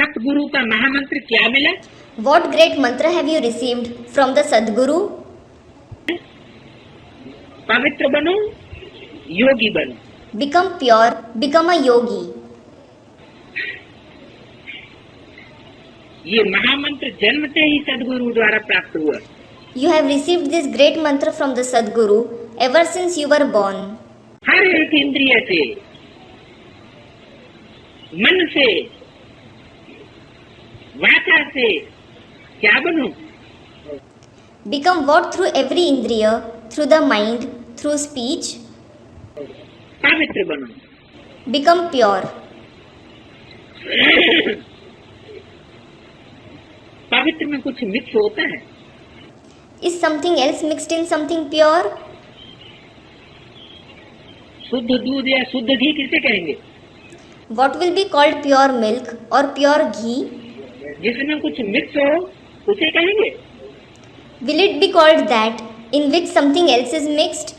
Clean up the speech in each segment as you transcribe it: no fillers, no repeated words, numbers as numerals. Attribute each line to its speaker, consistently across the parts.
Speaker 1: सतगुरु का महामंत्र क्या मिला?
Speaker 2: What great mantra have you received from the Sadguru?
Speaker 1: पवित्र बनो, योगी बनो।
Speaker 2: Become pure, become a yogi.
Speaker 1: ये महामंत्र जन्मते ही सदगुरु द्वारा प्राप्त हुआ।
Speaker 2: You have received this great mantra from the Sadguru ever since you were born.
Speaker 1: हर एक इंद्रिय से, मन से, वाचा से क्या बनो?
Speaker 2: Become what through every indriya, through the mind, through speech?
Speaker 1: पवित्र बनो।
Speaker 2: Become pure.
Speaker 1: पवित्र में कुछ मिक्स होता है?
Speaker 2: Is something else mixed in something pure?
Speaker 1: शुद्ध दूध या शुद्ध घी किसे कहेंगे?
Speaker 2: What will be called pure milk or pure ghee?
Speaker 1: जिसमें कुछ मिक्स हो उसे कहेंगे?
Speaker 2: Will it be called that in which something else is mixed?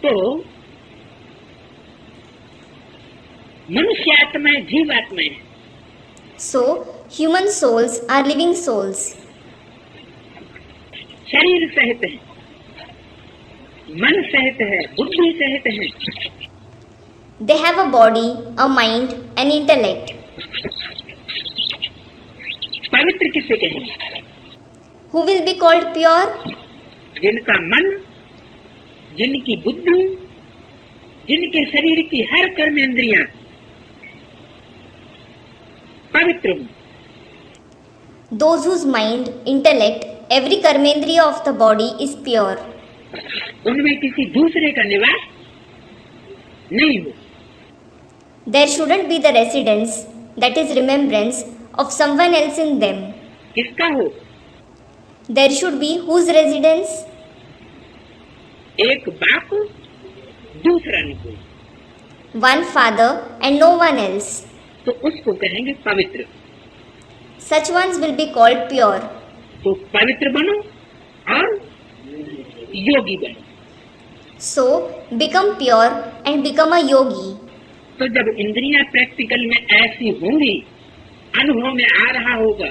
Speaker 1: तो मनुष्य आत्मा है, जीव आत्मा है।
Speaker 2: So, human souls are living souls.
Speaker 1: शरीर सहित है, मन सहित है, बुद्धि सहित है।
Speaker 2: They have a body, a mind, an intellect.
Speaker 1: पवित्र किसे कहेंगे?
Speaker 2: Who will be called pure?
Speaker 1: जिनका मन, जिनकी बुद्धि, जिनके शरीर की हर कर्मेंद्रियां पवित्र हो।
Speaker 2: Those whose mind, intellect, every karmendriya of the body is pure.
Speaker 1: उनमें किसी दूसरे का निवास नहीं हो।
Speaker 2: There shouldn't be the residence, that is remembrance, of someone else in them.
Speaker 1: किसका हो?
Speaker 2: There should be whose residence?
Speaker 1: एक बाप, दूसरा नहीं कोई,
Speaker 2: One father and no one else.
Speaker 1: तो उसको कहेंगे पवित्र।
Speaker 2: Such ones will be called pure.
Speaker 1: तो पवित्र बनो और योगी बनो।
Speaker 2: So, become pure and become a yogi.
Speaker 1: तो जब इंद्रियां प्रैक्टिकल में ऐसी होंगी, अनुभव में आ रहा होगा,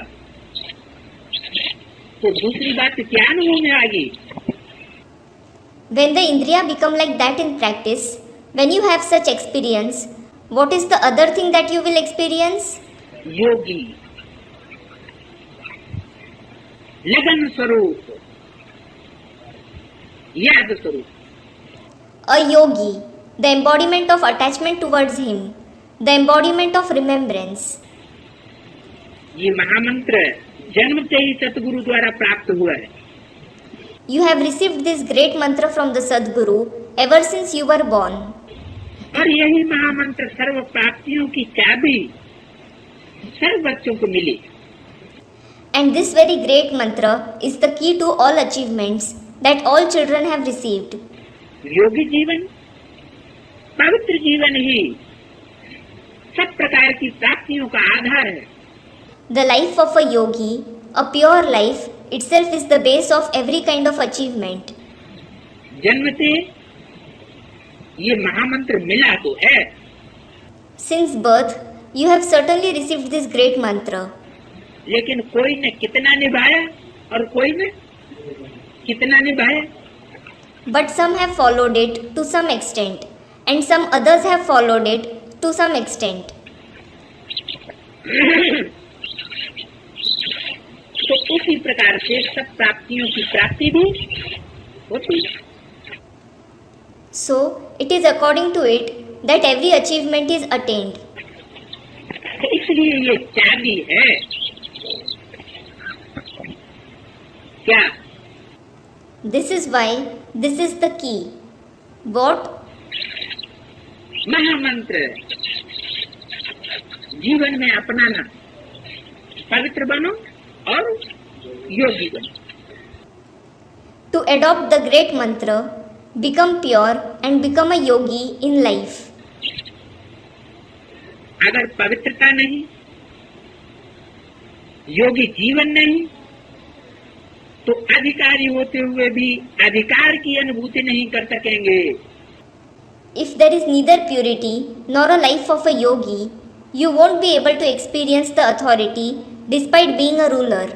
Speaker 1: तो दूसरी बात क्या अनुभव में आएगी?
Speaker 2: When the indriya become like that in practice, when you have such experience, what is the other thing that you will experience?
Speaker 1: योगी, लगन स्वरूप, याद स्वरूप।
Speaker 2: A yogi, the embodiment of attachment towards him, the embodiment of remembrance.
Speaker 1: ये महामंत्र जन्मते ही सतगुरु द्वारा प्राप्त हुआ है।
Speaker 2: You have received this great mantra from the Sadguru ever since you were born.
Speaker 1: और यही महामंत्र सर्व प्राप्तियों की चाबी सर्व बच्चों को मिली।
Speaker 2: And this very great mantra is the key to all achievements that all children have received.
Speaker 1: योगी जीवन, पवित्र जीवन ही सब प्रकार की प्राप्तियों का आधार है।
Speaker 2: The life of a yogi, a pure life, itself is the base of every kind of achievement.
Speaker 1: जन्मते ये महामंत्र मिला तो है।
Speaker 2: Since birth, you have certainly received this great mantra.
Speaker 1: लेकिन कोई ने कितना निभाया और कोई ने कितना निभाया।
Speaker 2: But some have followed it to some extent, and some others have followed it to some extent.
Speaker 1: तो उसी प्रकार से सब प्राप्तियों की प्राप्ति भी होती।
Speaker 2: So, it is according to it that every achievement is attained.
Speaker 1: तो इसलिए ये चाबी है। क्या?
Speaker 2: This is why this is the key. What?
Speaker 1: महामंत्र जीवन में अपनाना, पवित्र बनो और योगी बनो।
Speaker 2: To adopt the great mantra, become pure and become a yogi in life.
Speaker 1: अगर पवित्रता नहीं, योगी जीवन नहीं, तो अधिकारी होते हुए भी अधिकार की अनुभूति नहीं कर सकेंगे।
Speaker 2: If there is neither purity nor a life of a yogi, You won't be able to experience the authority despite being a ruler.